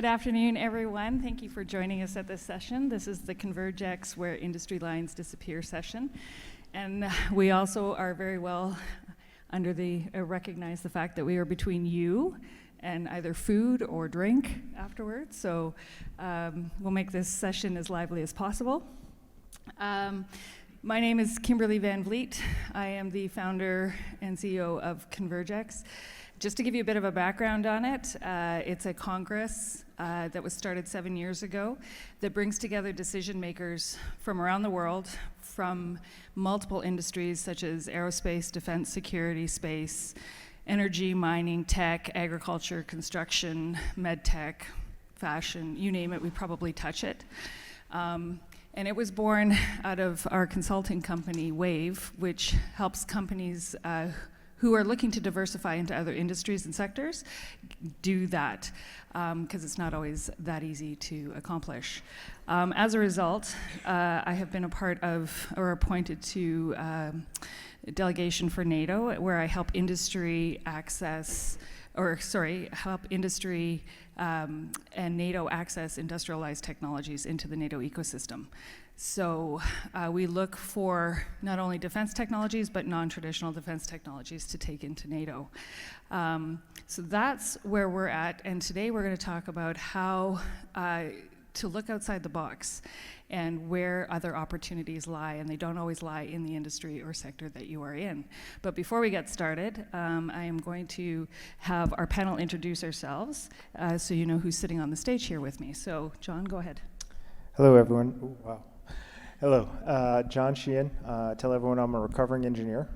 Good afternoon, everyone. Thank you for joining us at this session. This is the ConvergX Where Industry Lines Disappear session. And we also are very well recognize the fact that we are between you and either food or drink afterwards. So we'll make this session as lively as possible. My name is Kimberley Van Vliet. I am the founder and CEO of ConvergX. Just to give you a bit of a background on it, it's a congress that was started 7 years ago that brings together decision makers from around the world, from multiple industries such as aerospace, defense, security, space, energy, mining, tech, agriculture, construction, MedTech, fashion, you name it, we probably touch it. And it was born out of our consulting company, WaVv, which helps companies who are looking to diversify into other industries and sectors do that, because it's not always that easy to accomplish. As a result, I have been a part of, or appointed to, a delegation for NATO, where I help industry help industry and NATO access industrialized technologies into the NATO ecosystem. So we look for not only defense technologies, but non-traditional defense technologies to take into NATO. So that's where we're at, and today we're going to talk about how to look outside the box and where other opportunities lie, and they don't always lie in the industry or sector that you are in. But before we get started, I am going to have our panel introduce ourselves so you know who's sitting on the stage here with me. So, John, go ahead. Hello, everyone. Ooh, wow. Hello, John Sheehan. Tell everyone I'm a recovering engineer.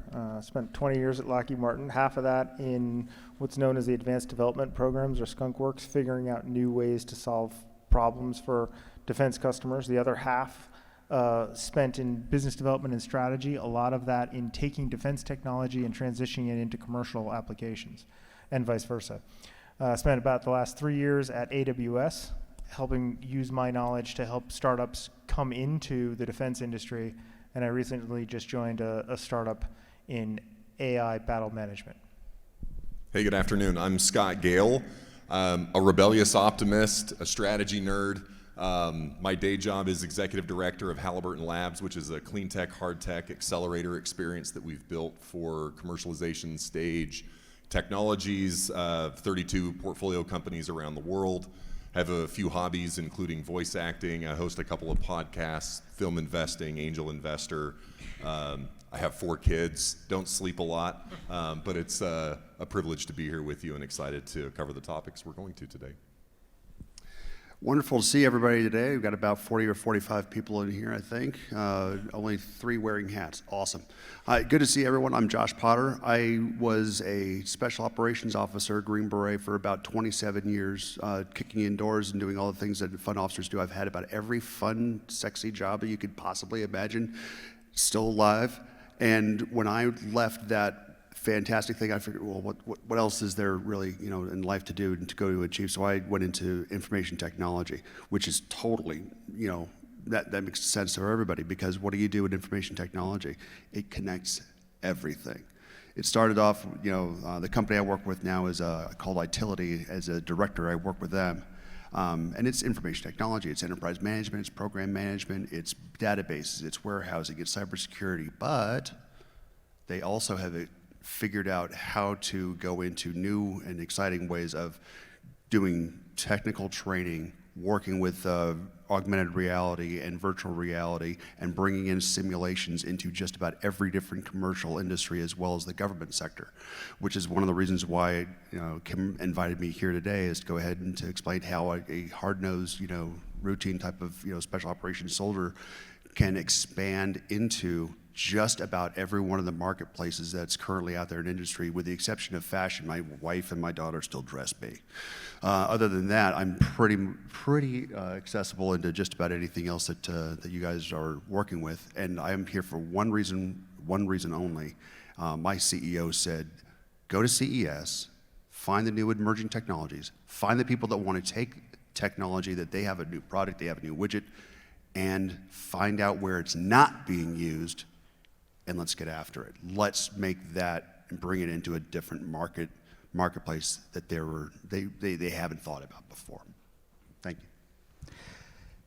Spent 20 years at Lockheed Martin, half of that in what's known as the Advanced Development Programs, or Skunk Works, figuring out new ways to solve problems for defense customers. The other half spent in business development and strategy, a lot of that in taking defense technology and transitioning it into commercial applications, and vice versa. Spent about the last 3 years at AWS, helping use my knowledge to help startups come into the defense industry, and I recently just joined a startup in AI battle management. Hey, good afternoon. I'm Scott Gale. A rebellious optimist, a strategy nerd. My day job is executive director of Halliburton Labs, which is a clean tech, hard tech accelerator experience that we've built for commercialization stage technologies, 32 portfolio companies around the world. Have a few hobbies, including voice acting. I host a couple of podcasts, film investing, angel investor. I have 4 kids, don't sleep a lot, but it's a privilege to be here with you and excited to cover the topics we're going to today. Wonderful to see everybody today. We've got about 40 or 45 people in here, I think. Only 3 wearing hats. Awesome. Good to see everyone. I'm Josh Potter. I was a Special Operations Officer, Green Beret, for about 27 years, kicking indoors and doing all the things that fun officers do. I've had about every fun, sexy job that you could possibly imagine, still alive. And when I left that fantastic thing, I figured, well, what else is there really, in life to do and to go to achieve? So I went into information technology, which is totally, that makes sense for everybody, because what do you do with information technology? It connects everything. It started off, the company I work with now is called ITility. As a director, I work with them. And it's information technology, it's enterprise management, it's program management, it's databases, it's warehousing, it's cybersecurity, but they also have figured out how to go into new and exciting ways of doing technical training, working with augmented reality and virtual reality, and bringing in simulations into just about every different commercial industry as well as the government sector, which is one of the reasons why Kim invited me here today, is to go ahead and to explain how a hard-nosed, routine type of special operations soldier can expand into just about every one of the marketplaces that's currently out there in industry, with the exception of fashion. My wife and my daughter still dress me. Other than that, I'm pretty accessible into just about anything else that you guys are working with. And I am here for one reason only. My CEO said, go to CES, find the new emerging technologies, find the people that want to take technology, that they have a new product, they have a new widget, and find out where it's not being used, and let's get after it. Let's make that and bring it into a different marketplace that they haven't thought about before.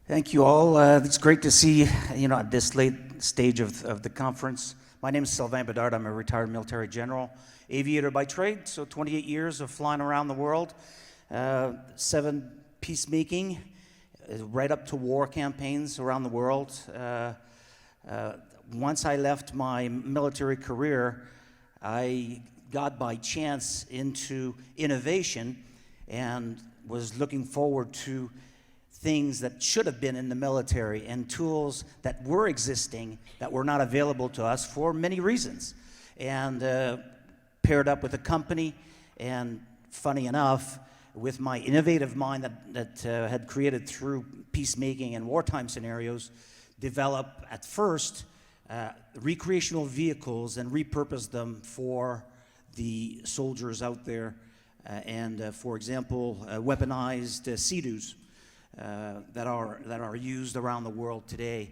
Thank you all. It's great to see at this late stage of the conference. My name is Sylvain Bedard. I'm a retired military general, aviator by trade, so 28 years of flying around the world, 7 peacemaking, right up to war campaigns around the world. Once I left my military career, I got by chance into innovation and was looking forward to things that should have been in the military and tools that were existing that were not available to us for many reasons. And paired up with a company, and funny enough, with my innovative mind that had created through peacemaking and wartime scenarios, develop at first recreational vehicles and repurpose them for the soldiers out there. For example, weaponized Sea-Doos that are used around the world today.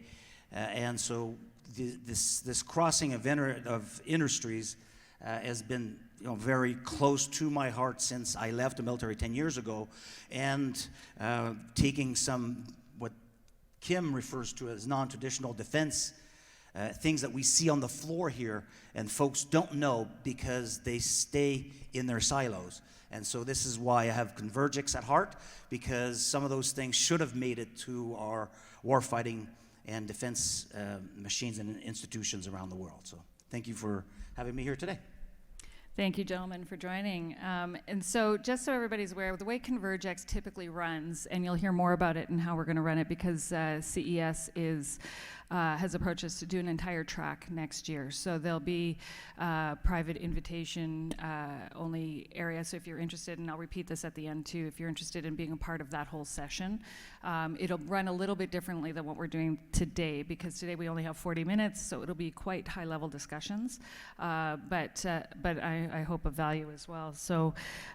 And so this crossing of industries has been very close to my heart since I left the military 10 years ago, and taking some what Kim refers to as non-traditional defense, things that we see on the floor here and folks don't know because they stay in their silos. And so this is why I have ConvergX at heart, because some of those things should have made it to our warfighting and defense machines and institutions around the world. So thank you for having me here today. Thank you, gentlemen, for joining. And so just so everybody's aware, the way ConvergX typically runs, and you'll hear more about it and how we're going to run it, because CES has approached us to do an entire track next year. So there'll be private invitation only area. So if you're interested, and I'll repeat this at the end too, if you're interested in being a part of that whole session, it'll run a little bit differently than what we're doing today, because today we only have 40 minutes, so it'll be quite high-level discussions, but I hope of value as well. So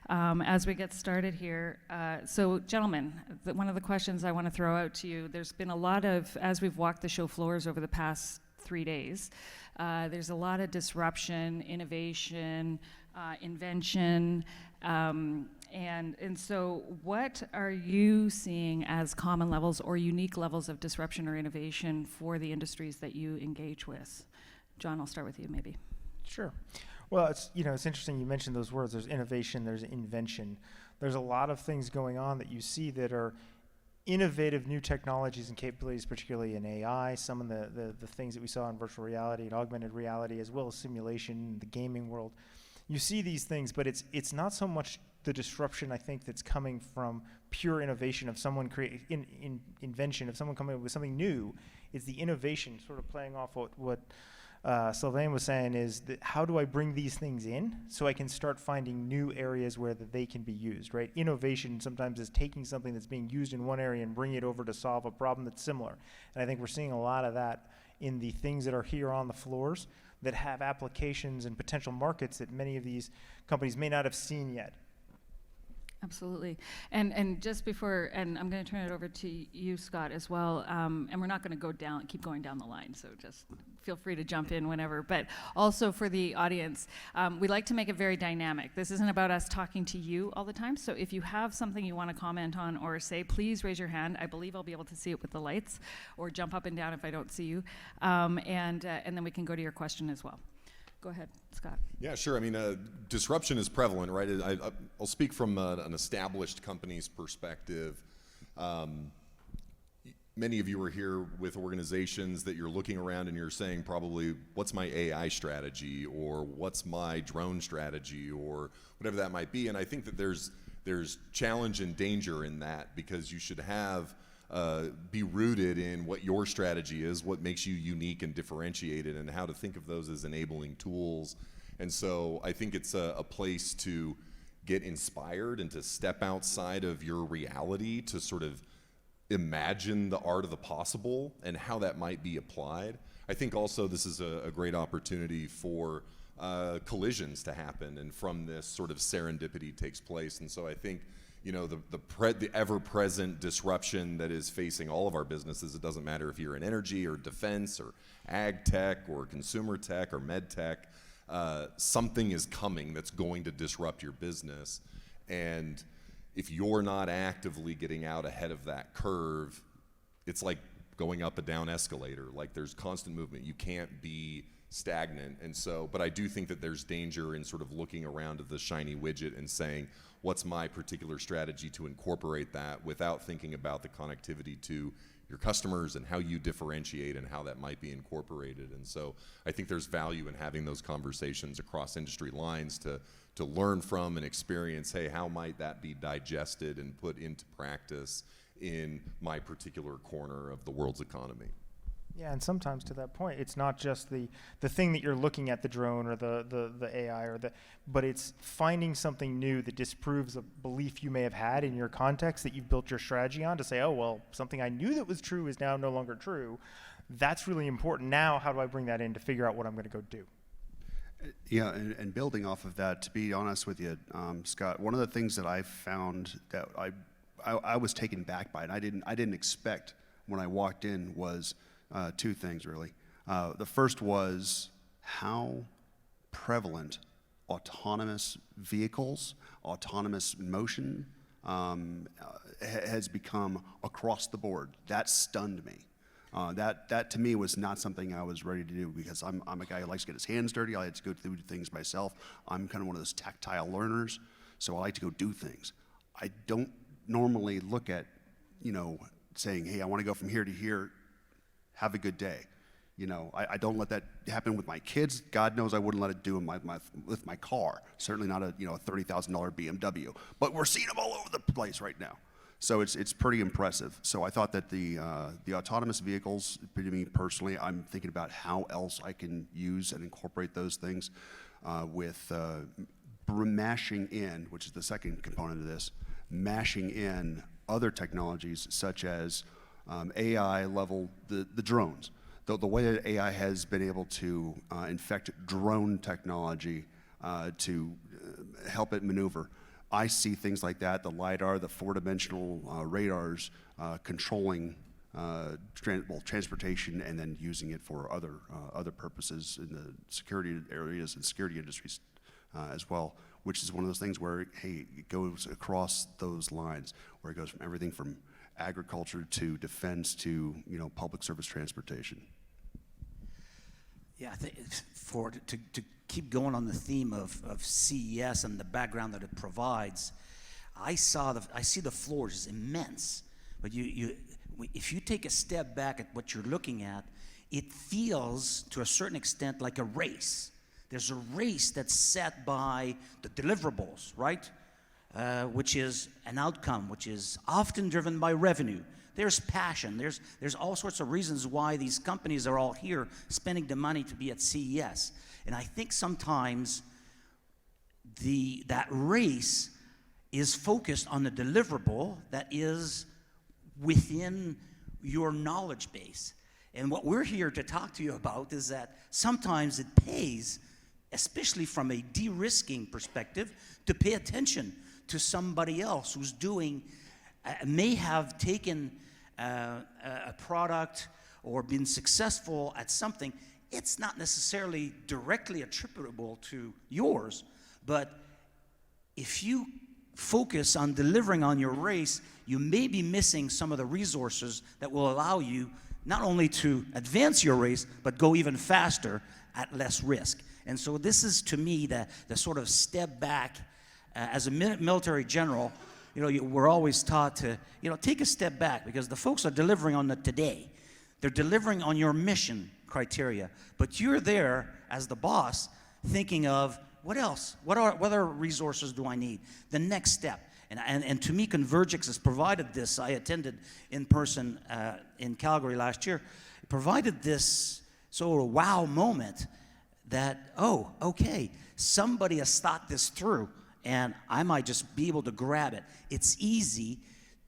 as we get started here, so gentlemen, one of the questions I want to throw out to you, there's been a lot of, as we've walked the show floors over the past 3 days, there's a lot of disruption, innovation, invention, and so what are you seeing as common levels or unique levels of disruption or innovation for the industries that you engage with? John, I'll start with you maybe. Sure. Well, it's interesting you mentioned those words. There's innovation, there's invention. There's a lot of things going on that you see that are innovative new technologies and capabilities, particularly in AI, some of the things that we saw in virtual reality and augmented reality, as well as simulation, the gaming world. You see these things, but it's not so much the disruption, I think, that's coming from pure innovation of someone invention, of someone coming up with something new. It's the innovation, sort of playing off what Sylvain was saying, is that how do I bring these things in so I can start finding new areas where that they can be used, right? Innovation sometimes is taking something that's being used in one area and bringing it over to solve a problem that's similar. And I think we're seeing a lot of that in the things that are here on the floors that have applications and potential markets that many of these companies may not have seen yet. Absolutely. And just before, and I'm going to turn it over to you, Scott, as well, and we're not going to keep going down the line, so just feel free to jump in whenever. But also for the audience, we like to make it very dynamic. This isn't about us talking to you all the time, so if you have something you want to comment on or say, please raise your hand. I believe I'll be able to see it with the lights, or jump up and down if I don't see you, and then we can go to your question as well. Go ahead, Scott. Yeah, sure. I mean, disruption is prevalent, right? I'll speak from an established company's perspective. Many of you are here with organizations that you're looking around and you're saying probably, what's my AI strategy, or what's my drone strategy, or whatever that might be. And I think that there's challenge and danger in that, because you should be rooted in what your strategy is, what makes you unique and differentiated, and how to think of those as enabling tools. And so I think it's a place to get inspired and to step outside of your reality to sort of imagine the art of the possible and how that might be applied. I think also this is a great opportunity for collisions to happen, and from this sort of serendipity takes place. And so I think the ever-present disruption that is facing all of our businesses, it doesn't matter if you're in energy or defense or ag tech or consumer tech or MedTech, something is coming that's going to disrupt your business. And if you're not actively getting out ahead of that curve, it's like going up a down escalator. Like there's constant movement. You can't be stagnant. And so, but I do think that there's danger in sort of looking around at the shiny widget and saying, what's my particular strategy to incorporate that without thinking about the connectivity to your customers and how you differentiate and how that might be incorporated. And so I think there's value in having those conversations across industry lines to learn from and experience, hey, how might that be digested and put into practice in my particular corner of the world's economy? Yeah, and sometimes to that point, it's not just the thing that you're looking at, the drone or the AI, but it's finding something new that disproves a belief you may have had in your context that you've built your strategy on to say, oh, well, something I knew that was true is now no longer true. That's really important. Now, how do I bring that in to figure out what I'm going to go do? Yeah, and building off of that, to be honest with you, Scott, one of the things that I found that I was taken back by, and I didn't expect when I walked in, was two things really. The first was how prevalent autonomous vehicles, autonomous motion has become across the board. That stunned me. That to me was not something I was ready to do, because I'm a guy who likes to get his hands dirty. I like to go through things myself. I'm kind of one of those tactile learners, so I like to go do things. I don't normally look at, saying, hey, I want to go from here to here, have a good day. I don't let that happen with my kids. God knows I wouldn't let it do with my car. Certainly not a $30,000 BMW. But we're seeing them all over the place right now. So it's pretty impressive. So I thought that the autonomous vehicles, to me personally, I'm thinking about how else I can use and incorporate those things with mashing in, which is the second component of this, mashing in other technologies such as AI level, the drones. The way that AI has been able to infect drone technology to help it maneuver, I see things like that, the LiDAR, the four-dimensional radars controlling transportation and then using it for other purposes in the security areas and security industries as well, which is one of those things where, hey, it goes across those lines, where it goes from everything from agriculture to defense to public service transportation. Yeah, I think to keep going on the theme of CES and the background that it provides, I see the floors is immense, but if you take a step back at what you're looking at, it feels to a certain extent like a race. There's a race that's set by the deliverables, right? Which is an outcome, which is often driven by revenue. There's passion. There's all sorts of reasons why these companies are all here spending the money to be at CES. And I think sometimes that race is focused on the deliverable that is within your knowledge base. And what we're here to talk to you about is that sometimes it pays, especially from a de-risking perspective, to pay attention to somebody else who's doing, may have taken a product or been successful at something. It's not necessarily directly attributable to yours, but if you focus on delivering on your race, you may be missing some of the resources that will allow you not only to advance your race, but go even faster at less risk. And so this is, to me, the sort of step back. As a military general, we're always taught to, take a step back, because the folks are delivering on the today. They're delivering on your mission criteria, but you're there as the boss thinking of, what else? What other resources do I need? The next step. And to me, ConvergX has provided this. I attended in person in Calgary last year. It provided this sort of wow moment that, oh, okay, somebody has thought this through, and I might just be able to grab it. It's easy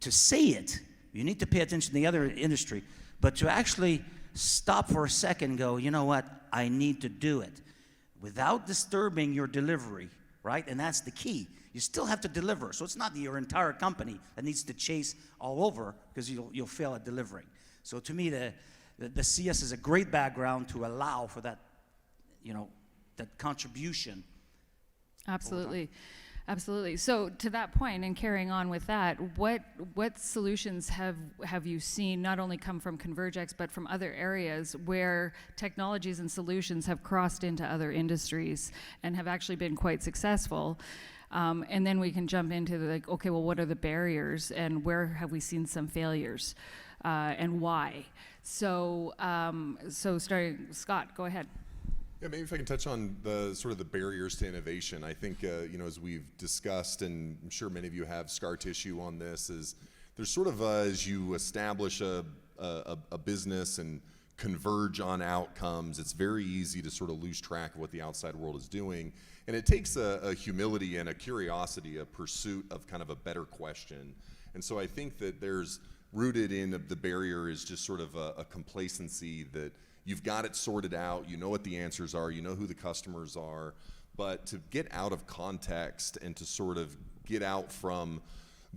to say it. You need to pay attention to the other industry, but to actually stop for a second and go, you know what, I need to do it without disturbing your delivery, right? And that's the key. You still have to deliver. So it's not your entire company that needs to chase all over, because you'll fail at delivering. So to me, the CS is a great background to allow for that, that contribution. Absolutely. Absolutely. So to that point, and carrying on with that, what solutions have you seen not only come from ConvergX but from other areas where technologies and solutions have crossed into other industries and have actually been quite successful? And then we can jump into okay, well, what are the barriers and where have we seen some failures and why? So starting, Scott, go ahead. Yeah, maybe if I can touch on the sort of the barriers to innovation. I think, as we've discussed, and I'm sure many of you have scar tissue on this, is there's sort of, as you establish a business and converge on outcomes, it's very easy to sort of lose track of what the outside world is doing. And it takes a humility and a curiosity, a pursuit of kind of a better question. And so I think that there's rooted in the barrier is just sort of a complacency that you've got it sorted out, you know what the answers are, you know who the customers are, but to get out of context and to sort of get out from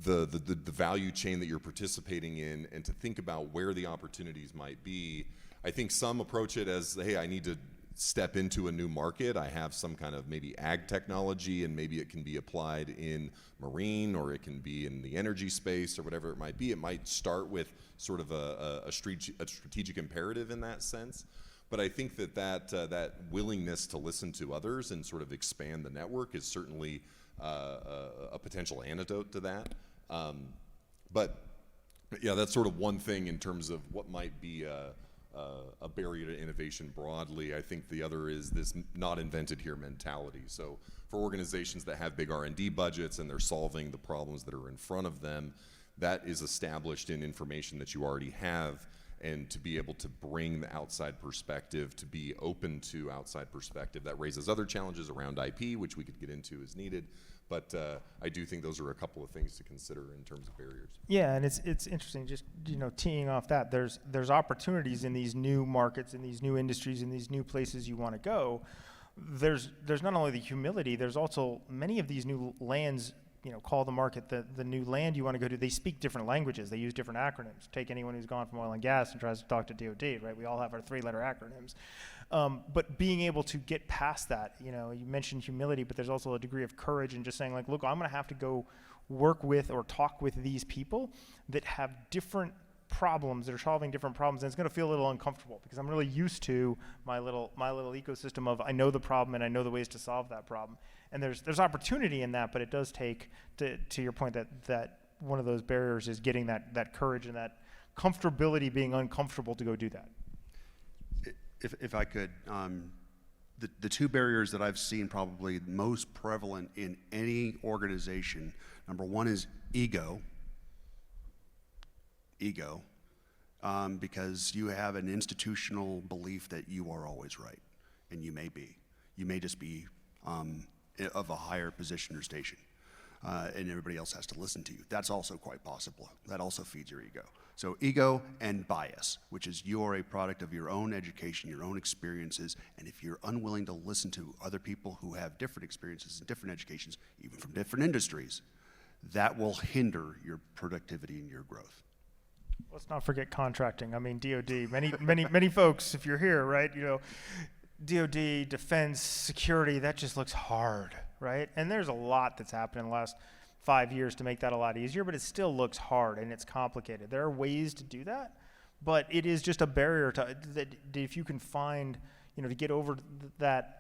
the value chain that you're participating in and to think about where the opportunities might be. I think some approach it as, hey, I need to step into a new market. I have some kind of maybe ag technology and maybe it can be applied in marine or it can be in the energy space or whatever it might be. It might start with sort of a strategic imperative in that sense. But I think that willingness to listen to others and sort of expand the network is certainly a potential antidote to that. But yeah, that's sort of one thing in terms of what might be a barrier to innovation broadly. I think the other is this not invented here mentality. So for organizations that have big R&D budgets and they're solving the problems that are in front of them, that is established in information that you already have, and to be able to bring the outside perspective, to be open to outside perspective, that raises other challenges around IP, which we could get into as needed. But I do think those are a couple of things to consider in terms of barriers. Yeah, and it's interesting, just teeing off that, there's opportunities in these new markets, in these new industries, in these new places you want to go. There's not only the humility, there's also many of these new lands, call the market the new land you want to go to. They speak different languages. They use different acronyms. Take anyone who's gone from oil and gas and tries to talk to DoD, right? We all have our 3-letter acronyms. But being able to get past that, you mentioned humility, but there's also a degree of courage in just saying, like, look, I'm going to have to go work with or talk with these people that have different problems, that are solving different problems, and it's going to feel a little uncomfortable because I'm really used to my little ecosystem of I know the problem and I know the ways to solve that problem. And there's opportunity in that, but it does take, to your point, that one of those barriers is getting that courage and that comfortability, being uncomfortable to go do that. If I could, the two barriers that I've seen probably most prevalent in any organization, number one is ego, because you have an institutional belief that you are always right, and you may just be of a higher position or station, and everybody else has to listen to you. That's also quite possible. That also feeds your ego. So ego and bias, which is you're a product of your own education, your own experiences, and if you're unwilling to listen to other people who have different experiences and different educations, even from different industries, that will hinder your productivity and your growth. Let's not forget contracting. I mean, DoD, many folks, if you're here, right, DoD, defense, security, that just looks hard, right? And there's a lot that's happened in the last 5 years to make that a lot easier, but it still looks hard and it's complicated. There are ways to do that, but it is just a barrier that if you can find, to get over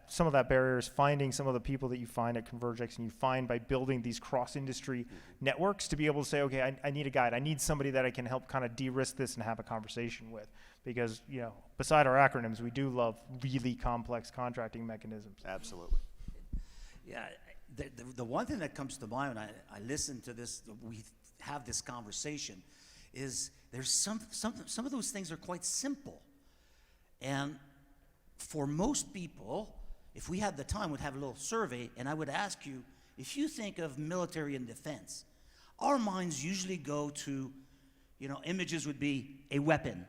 some of that barrier is finding some of the people that you find at ConvergX and you find by building these cross-industry networks to be able to say, okay, I need a guide. I need somebody that I can help kind of de-risk this and have a conversation with. Because, beside our acronyms, we do love really complex contracting mechanisms. Absolutely. Yeah, the one thing that comes to mind when I listen to this, we have this conversation, is there's some of those things are quite simple. And for most people, if we had the time, we'd have a little survey, and I would ask you, if you think of military and defense, our minds usually go to, images would be a weapon,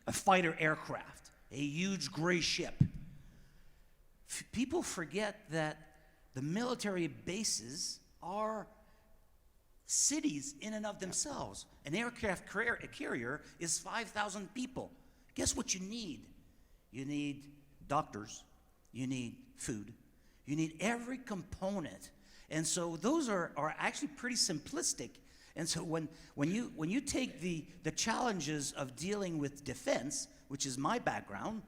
a fighter aircraft, a huge gray ship. People forget that the military bases are cities in and of themselves. An aircraft carrier is 5,000 people. Guess what you need? You need doctors, you need food, you need every component. And so those are actually pretty simplistic. And so when you take the challenges of dealing with defense, which is my background,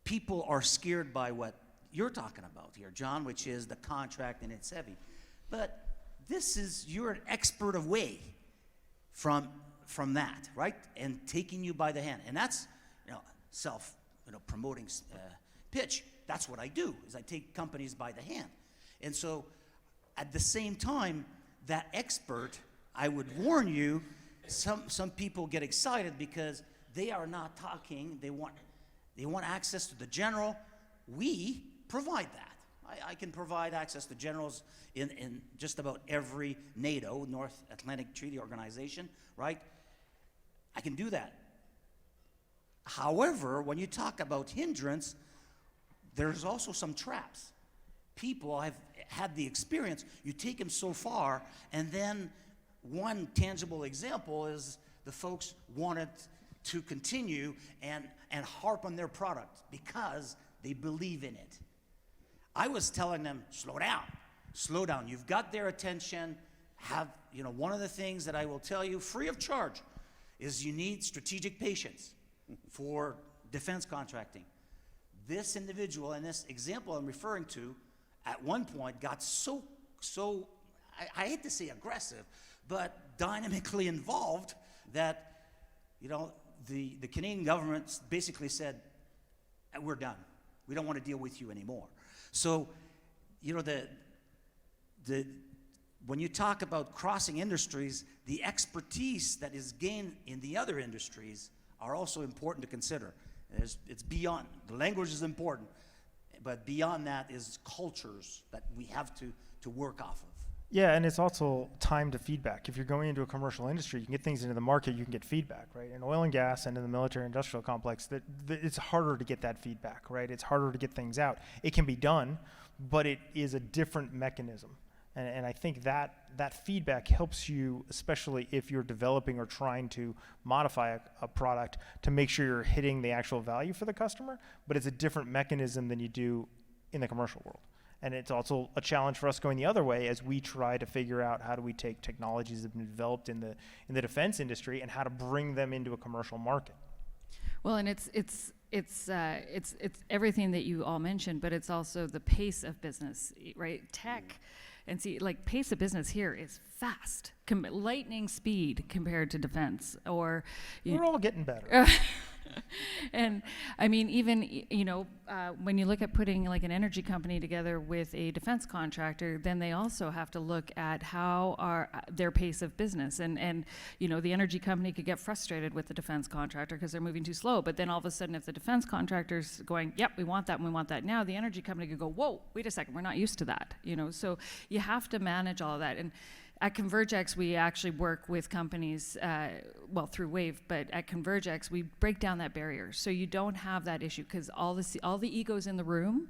people are scared by what you're talking about here, John, which is the contract and it's heavy. But you're an expert away from that, right? And taking you by the hand. And that's, promoting pitch. That's what I do, is I take companies by the hand. And so at the same time, that expert, I would warn you, some people get excited because they are not talking, they want access to the general. We provide that. I can provide access to generals in just about every NATO, North Atlantic Treaty Organization, right? I can do that. However, when you talk about hindrance, there's also some traps. People, I've had the experience, you take them so far, and then one tangible example is the folks wanted to continue and harp on their product because they believe in it. I was telling them, slow down. You've got their attention. One of the things that I will tell you free of charge is you need strategic patience for defense contracting. This individual in this example I'm referring to at one point got so I hate to say aggressive, but dynamically involved that, the Canadian government basically said, we're done. We don't want to deal with you anymore. So, when you talk about crossing industries, the expertise that is gained in the other industries are also important to consider. It's beyond, the language is important, but beyond that is cultures that we have to work off of. Yeah, and it's also time to feedback. If you're going into a commercial industry, you can get things into the market, you can get feedback, right? In oil and gas and in the military industrial complex, it's harder to get that feedback, right? It's harder to get things out. It can be done, but it is a different mechanism. And I think that feedback helps you, especially if you're developing or trying to modify a product to make sure you're hitting the actual value for the customer, but it's a different mechanism than you do in the commercial world. And it's also a challenge for us going the other way as we try to figure out how do we take technologies that have been developed in the defense industry and how to bring them into a commercial market. Well, and it's everything that you all mentioned, but it's also the pace of business, right? Tech, and pace of business here is fast, lightning speed compared to defense. Or we're all getting better. And I mean, even, when you look at putting like an energy company together with a defense contractor, then they also have to look at how are their pace of business. And the energy company could get frustrated with the defense contractor because they're moving too slow. But then all of a sudden, if the defense contractor's going, yep, we want that and we want that now, the energy company could go, whoa, wait a second, we're not used to that. So you have to manage all of that. And at ConvergX, we actually work with companies, through WaVv, but at ConvergX, we break down that barrier. So you don't have that issue because all the egos in the room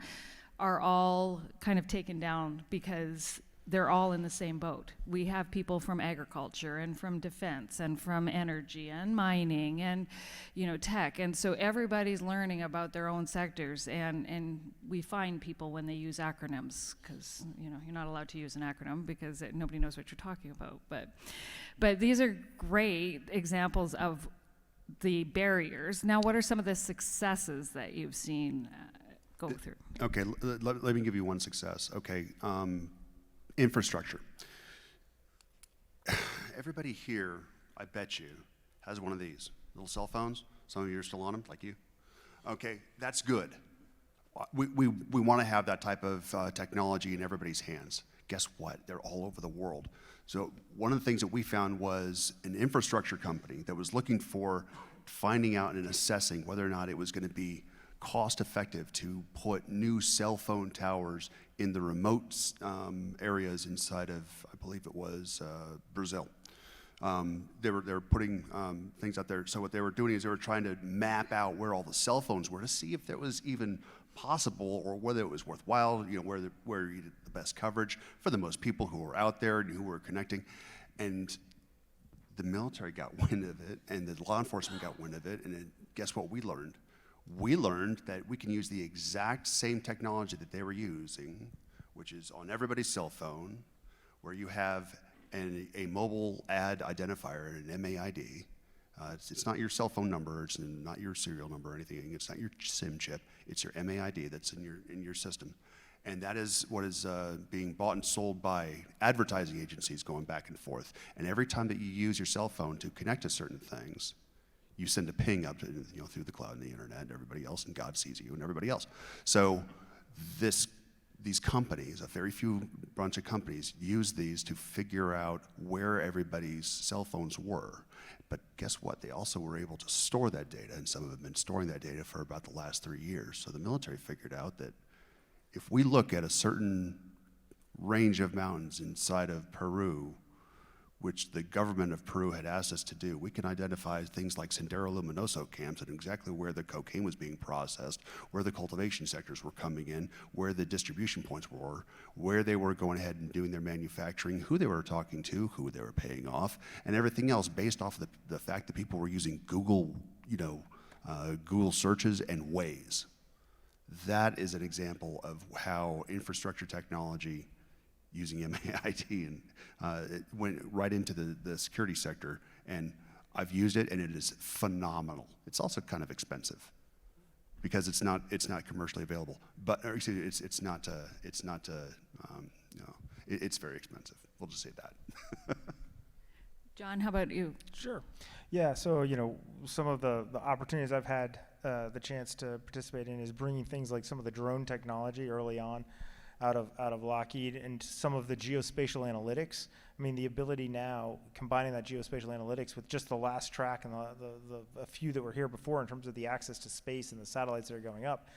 are all kind of taken down because they're all in the same boat. We have people from agriculture and from defense and from energy and mining and, tech. And so everybody's learning about their own sectors. And we find people when they use acronyms because, you're not allowed to use an acronym because nobody knows what you're talking about. But these are great examples of the barriers. Now, what are some of the successes that you've seen go through? Okay, let me give you one success. Okay. Infrastructure. Everybody here, I bet you, has one of these little cell phones. Some of you are still on them, like you. Okay, that's good. We want to have that type of technology in everybody's hands. Guess what? They're all over the world. So one of the things that we found was an infrastructure company that was looking for finding out and assessing whether or not it was going to be cost effective to put new cell phone towers in the remote areas inside of, I believe it was Brazil. They were putting things out there. So what they were doing is they were trying to map out where all the cell phones were to see if that was even possible or whether it was worthwhile, where you did the best coverage for the most people who were out there and who were connecting. And the military got wind of it and the law enforcement got wind of it. And then guess what we learned? We learned that we can use the exact same technology that they were using which is on everybody's cell phone, where you have a mobile ad identifier, an MAID. It's not your cell phone number, it's not your serial number or anything, it's not your SIM chip, it's your MAID that's in your system. And that is what is being bought and sold by advertising agencies going back and forth. And every time that you use your cell phone to connect to certain things, you send a ping up to, through the cloud and the internet and everybody else, and God sees you and everybody else. So these companies, a very few bunch of companies, use these to figure out where everybody's cell phones were. But guess what? They also were able to store that data, and some of them have been storing that data for about the last 3 years. So the military figured out that if we look at a certain range of mountains inside of Peru, which the government of Peru had asked us to do, we can identify things like Sendero Luminoso camps and exactly where the cocaine was being processed, where the cultivation sectors were coming in, where the distribution points were, where they were going ahead and doing their manufacturing, who they were talking to, who they were paying off, and everything else based off of the fact that people were using Google, Google searches and Waze. That is an example of how infrastructure technology using MAIT and it went right into the security sector, and I've used it and it is phenomenal. It's also kind of expensive because it's not commercially available, but it's very expensive. We'll just say that. John, how about you? Sure. Yeah, so, some of the opportunities I've had the chance to participate in is bringing things like some of the drone technology early on out of Lockheed and some of the geospatial analytics. I mean, the ability now, combining that geospatial analytics with just the last track and a few that were here before in terms of the access to space and the satellites that are going up,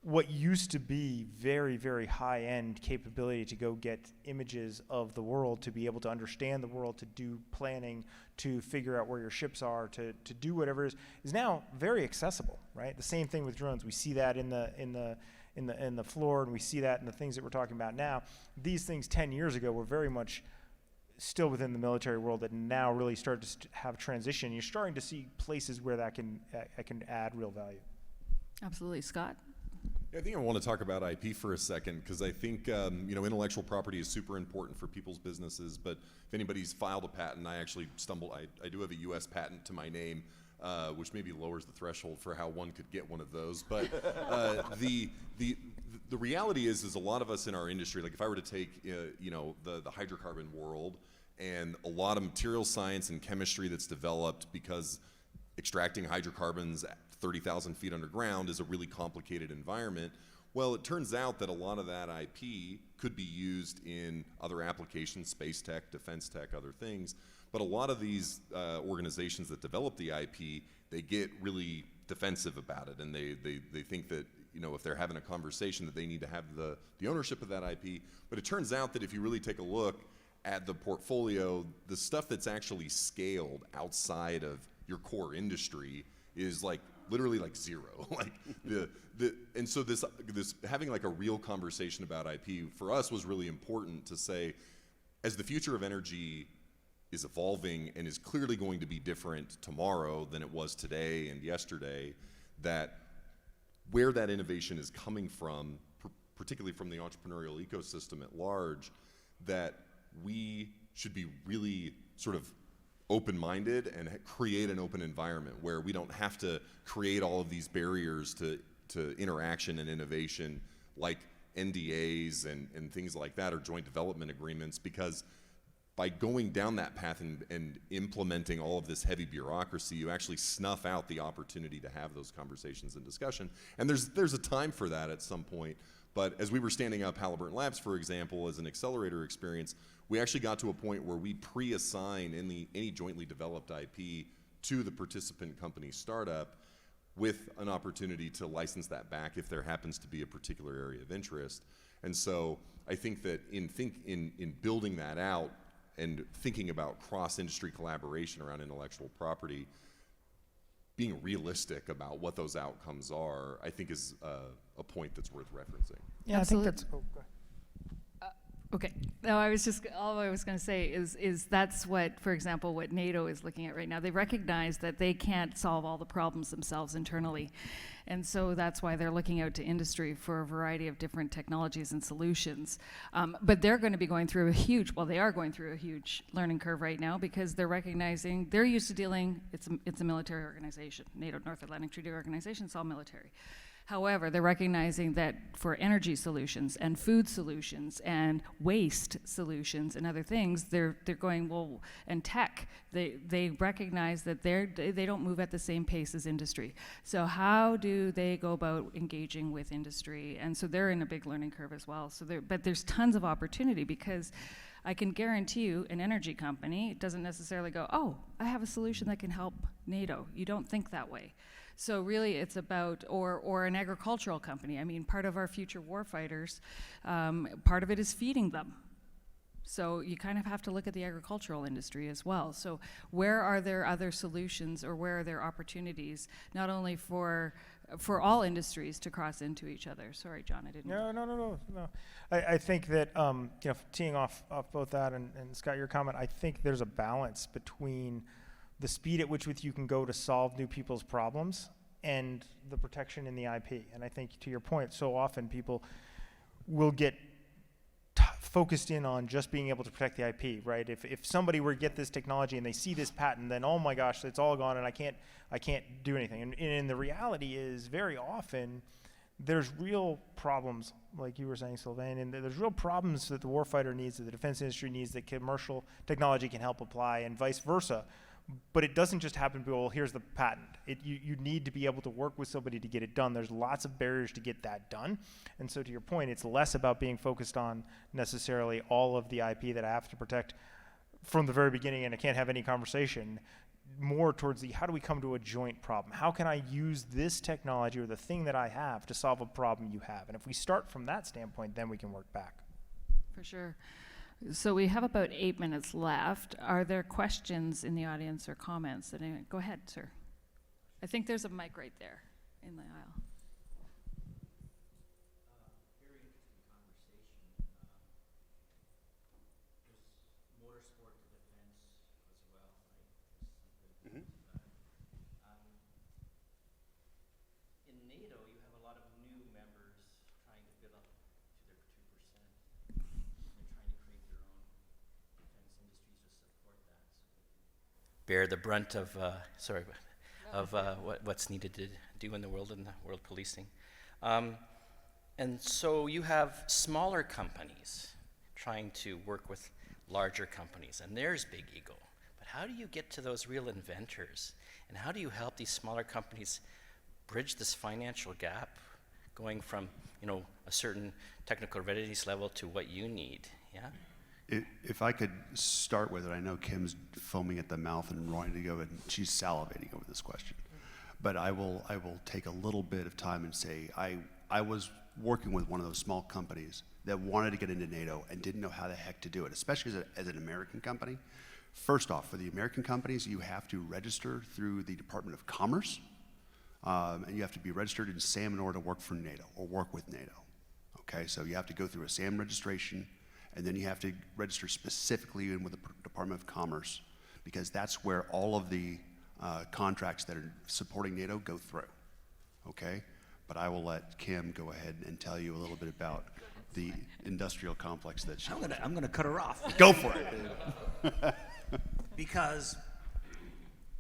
what used to be very, very high-end capability to go get images of the world, to be able to understand the world, to do planning, to figure out where your ships are, to do whatever is now very accessible, right? The same thing with drones. We see that in the floor, and we see that in the things that we're talking about now. These things 10 years ago were very much still within the military world that now really started to have transition. You're starting to see places where that can add real value. Absolutely. Scott? I think I want to talk about IP for a second because I think intellectual property is super important for people's businesses. But if anybody's filed a patent, I actually I do have a U.S. patent to my name, which maybe lowers the threshold for how one could get one of those. But the reality is a lot of us in our industry, like if I were to take the hydrocarbon world and a lot of material science and chemistry that's developed because extracting hydrocarbons at 30,000 feet underground is a really complicated environment. Well, it turns out that a lot of that IP could be used in other applications, space tech, defense tech, other things. But a lot of these organizations that develop the IP, they get really defensive about it, and they think that if they're having a conversation that they need to have the ownership of that IP. But it turns out that if you really take a look at the portfolio, the stuff that's actually scaled outside of your core industry is literally zero. And so this having a real conversation about IP for us was really important to say, as the future of energy is evolving and is clearly going to be different tomorrow than it was today and yesterday, that where that innovation is coming from, particularly from the entrepreneurial ecosystem at large, that we should be really sort of open-minded and create an open environment where we don't have to create all of these barriers to interaction and innovation like NDAs and things like that, or joint development agreements, because by going down that path and implementing all of this heavy bureaucracy, you actually snuff out the opportunity to have those conversations and discussion. And there's a time for that at some point. But as we were standing up Halliburton Labs, for example, as an accelerator experience, we actually got to a point where we pre-assign any jointly developed IP to the participant company startup with an opportunity to license that back if there happens to be a particular area of interest. And so I think that in building that out and thinking about cross-industry collaboration around intellectual property, being realistic about what those outcomes are, I think is a point that's worth referencing. Yeah, Absolutely. I think that's. Oh, go ahead. Okay. No, all I was going to say is that's what, for example, what NATO is looking at right now. They recognize that they can't solve all the problems themselves internally. And so that's why they're looking out to industry for a variety of different technologies and solutions. But they're going to be going through they are going through a huge learning curve right now, because they're recognizing they're used to dealing, it's a military organization. NATO, North Atlantic Treaty Organization, it's all military. However, they're recognizing that for energy solutions and food solutions and waste solutions and other things, they're going, well, and tech, they recognize that they don't move at the same pace as industry. So how do they go about engaging with industry? And so they're in a big learning curve as well. But there's tons of opportunity, because I can guarantee you an energy company doesn't necessarily go, oh, I have a solution that can help NATO. You don't think that way. So really it's about, or an agricultural company. I mean, part of our future warfighters, part of it is feeding them. So you kind of have to look at the agricultural industry as well. So where are there other solutions, or where are there opportunities, not only for all industries to cross into each other? Sorry, John, I didn't. No. I think that, teeing off both that and Scott, your comment, I think there's a balance between the speed at which you can go to solve new people's problems and the protection in the IP. And I think, to your point, so often people will get focused in on just being able to protect the IP, right? If somebody were to get this technology and they see this patent, then oh my gosh, it's all gone and I can't do anything. And the reality is, very often there's real problems, like you were saying, Sylvain, and there's real problems that the warfighter needs, that the defense industry needs, that commercial technology can help apply, and vice versa. But it doesn't just happen to be, well, here's the patent. You need to be able to work with somebody to get it done. There's lots of barriers to get that done. And so, to your point, it's less about being focused on necessarily all of the IP that I have to protect from the very beginning and I can't have any conversation, more towards how do we come to a joint problem? How can I use this technology or the thing that I have to solve a problem you have? And if we start from that standpoint, then we can work back. For sure. So we have about 8 minutes left. Are there questions in the audience or comments? Go ahead, sir. I think there's a mic right there in the aisle. Very interesting conversation. There's motorsport to defense as well, right? In NATO, you have a lot of new members trying to build up to their 2%. They're trying to create their own defense industries to support that. So bear the brunt of, what's needed to do in the world and the world policing. And so you have smaller companies trying to work with larger companies, and there's big ego. But how do you get to those real inventors? And how do you help these smaller companies bridge this financial gap, going from, a certain technical readiness level to what you need? Yeah? If I could start with it, I know Kim's foaming at the mouth and wanting to go, and she's salivating over this question. But I will take a little bit of time and say, I was working with one of those small companies that wanted to get into NATO and didn't know how the heck to do it, especially as an American company. First off, for the American companies, you have to register through the Department of Commerce, and you have to be registered in SAM in order to work for NATO or work with NATO. Okay, so you have to go through a SAM registration, and then you have to register specifically in with the Department of Commerce, because that's where all of the contracts that are supporting NATO go through. Okay, but I will let Kim go ahead and tell you a little bit about the industrial complex that she. I'm gonna cut her off. Go for it. Because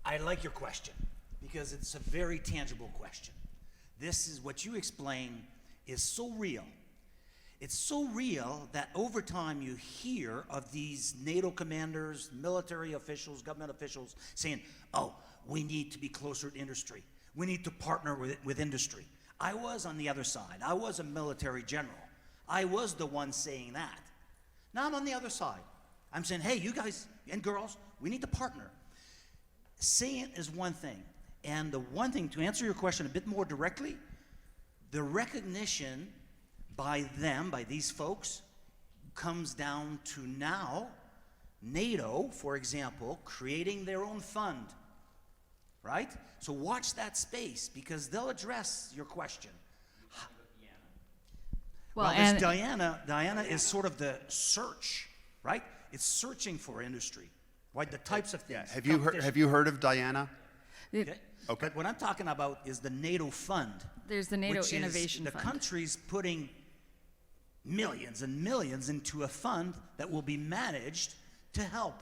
I like your question, because it's a very tangible question. This is what you explain is so real. It's so real that over time you hear of these NATO commanders, military officials, government officials saying, oh, we need to be closer to industry. We need to partner with industry. I was on the other side. I was a military general. I was the one saying that. Now I'm on the other side. I'm saying, hey, you guys and girls, we need to partner. Saying it is one thing. And the one thing, to answer your question a bit more directly, the recognition by them, by these folks, comes down to now NATO, for example, creating their own fund, right? So watch that space, because they'll address your question. Well, and this Diana is sort of the search, right? It's searching for industry, right? The types of things. Have you heard of Diana? Okay. But what I'm talking about is the NATO fund. there's the NATO which Innovation is the Fund. country's putting millions and millions into a fund that will be managed to help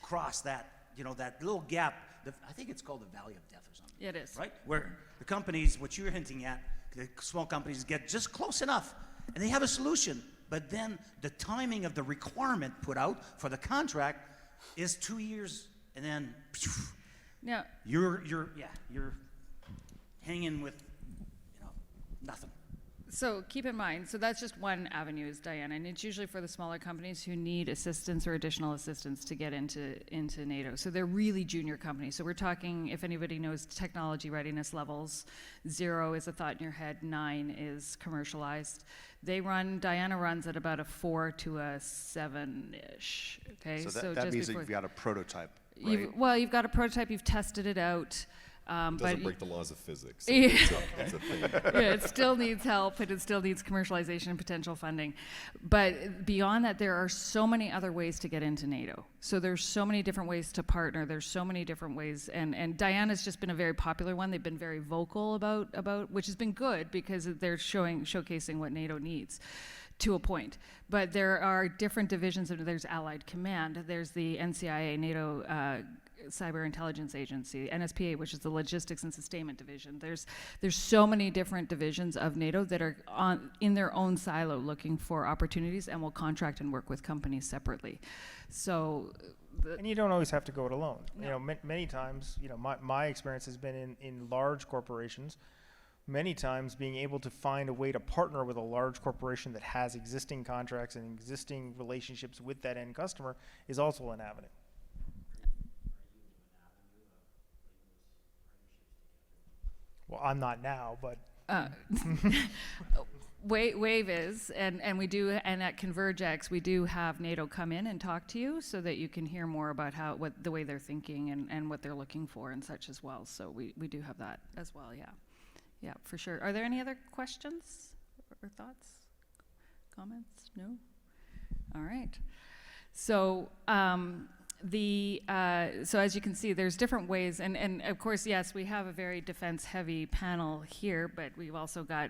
cross that, that little gap. I think it's called the valley of death or something. It is. Right? Where the companies, what you're hinting at, the small companies get just close enough and they have a solution. But then the timing of the requirement put out for the contract is 2 years, and then Now, you're hanging with nothing. so keep in mind, so that's just one avenue is Diana, and it's usually for the smaller companies who need assistance or additional assistance to get into NATO. So they're really junior companies. So we're talking, if anybody knows technology readiness levels, 0 is a thought in your head, 9 is commercialized. Diana runs at about a 4 to a 7-ish, okay? So that just means that before- you've got a prototype, right? you've got a prototype, you've tested it out. Doesn't But break the laws of physics. Yeah. It's a thing. yeah, it still needs help, and it still needs commercialization and potential funding. But beyond that, there are so many other ways to get into NATO. So there's so many different ways to partner. There's so many different ways, and Diana's just been a very popular one. They've been very vocal about which has been good because they're showcasing what NATO needs to a point. But there are different divisions. There's Allied Command. There's the NCIA, NATO Cyber Intelligence Agency, NSPA, which is the Logistics and Sustainment Division. There's so many different divisions of NATO that are in their own silo looking for opportunities and will contract and work with companies separately. So, And you don't always have to go it alone. No. Many times, my experience has been in large corporations. Many times being able to find a way to partner with a large corporation that has existing contracts and existing relationships with that end customer is also an avenue. Well, I'm not now, but WaVv is, and we do, and at ConvergX we do have NATO come in and talk to you so that you can hear more about the way they're thinking and what they're looking for and such as well. So we do have that as well. Yeah, for sure. Are there any other questions or thoughts, comments? No. All right. So. So as you can see, there's different ways, and of course, yes, we have a very defense-heavy panel here, but we've also got,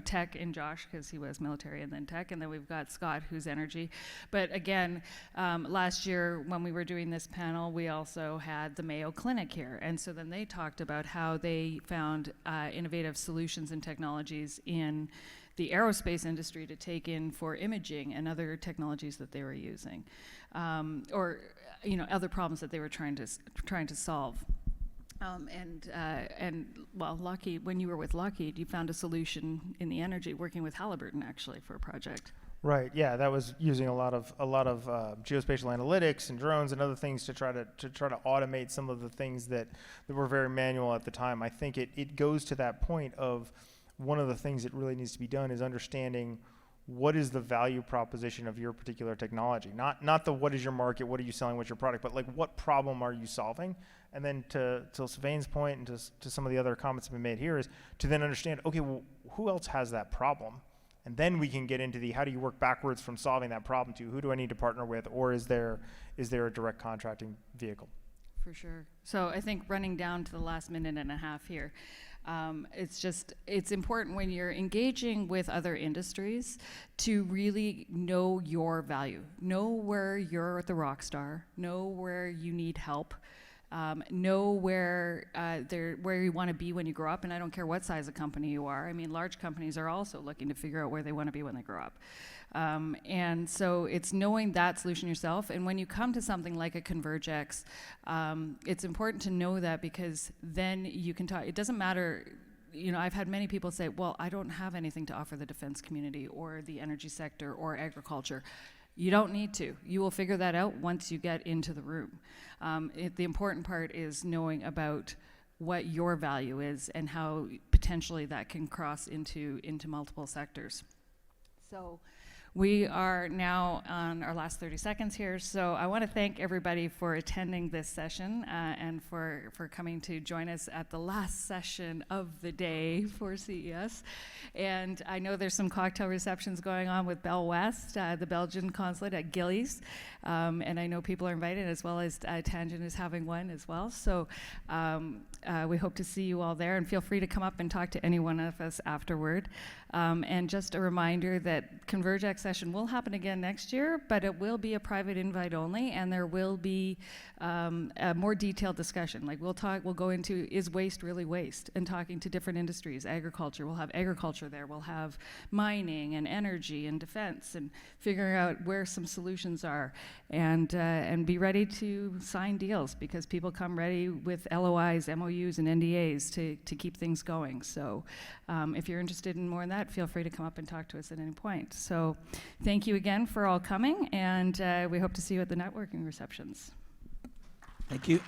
tech in Josh, because he was military and then tech, and then we've got Scott, who's energy. But again, last year when we were doing this panel, we also had the Mayo Clinic here, and so then they talked about how they found innovative solutions and technologies in the aerospace industry to take in for imaging and other technologies that they were using, or other problems that they were trying to solve. And Lockheed, when you were with Lockheed, you found a solution in the energy, working with Halliburton actually for a project. right, yeah, that was using a lot of geospatial analytics and drones and other things to try to automate some of the things that were very manual at the time. I think it goes to that point of one of the things that really needs to be done is understanding what is the value proposition of your particular technology. Not the what is your market, what are you selling, what's your product, but like what problem are you solving? And then to Sylvain's point and to some of the other comments that have been made here is to then understand, okay, well, who else has that problem? And then we can get into the how do you work backwards from solving that problem to who do I need to partner with, or is there a direct contracting vehicle? For sure. So I think running down to the last minute and a half here, it's important when you're engaging with other industries to really know your value, know where you're the rock star, know where you need help, know where you want to be when you grow up. And I don't care what size of company you are. I mean, large companies are also looking to figure out where they want to be when they grow up. And so it's knowing that solution yourself. And when you come to something like a ConvergX, it's important to know that, because then you can talk. It doesn't matter. I've had many people say, well, I don't have anything to offer the defense community or the energy sector or agriculture. You don't need to. You will figure that out once you get into the room. The important part is knowing about what your value is and how potentially that can cross into multiple sectors. So We are now on our last 30 seconds here, so I want to thank everybody for attending this session and for coming to join us at the last session of the day for CES. And I know there's some cocktail receptions going on with Bell West, the Belgian consulate at Gillies, and I know people are invited, as well as Tangent is having one as well. So we hope to see you all there, and feel free to come up and talk to any one of us afterward. And just a reminder that ConvergX session will happen again next year, but it will be a private invite only, and there will be a more detailed discussion. Like we'll go into, is waste really waste? And talking to different industries, agriculture, we'll have agriculture there, we'll have mining and energy and defense, and figuring out where some solutions are, and be ready to sign deals, because people come ready with LOIs, MOUs, and NDAs to keep things going. So if you're interested in more than that, feel free to come up and talk to us at any point. So thank you again for all coming, and we hope to see you at the networking receptions. Thank you.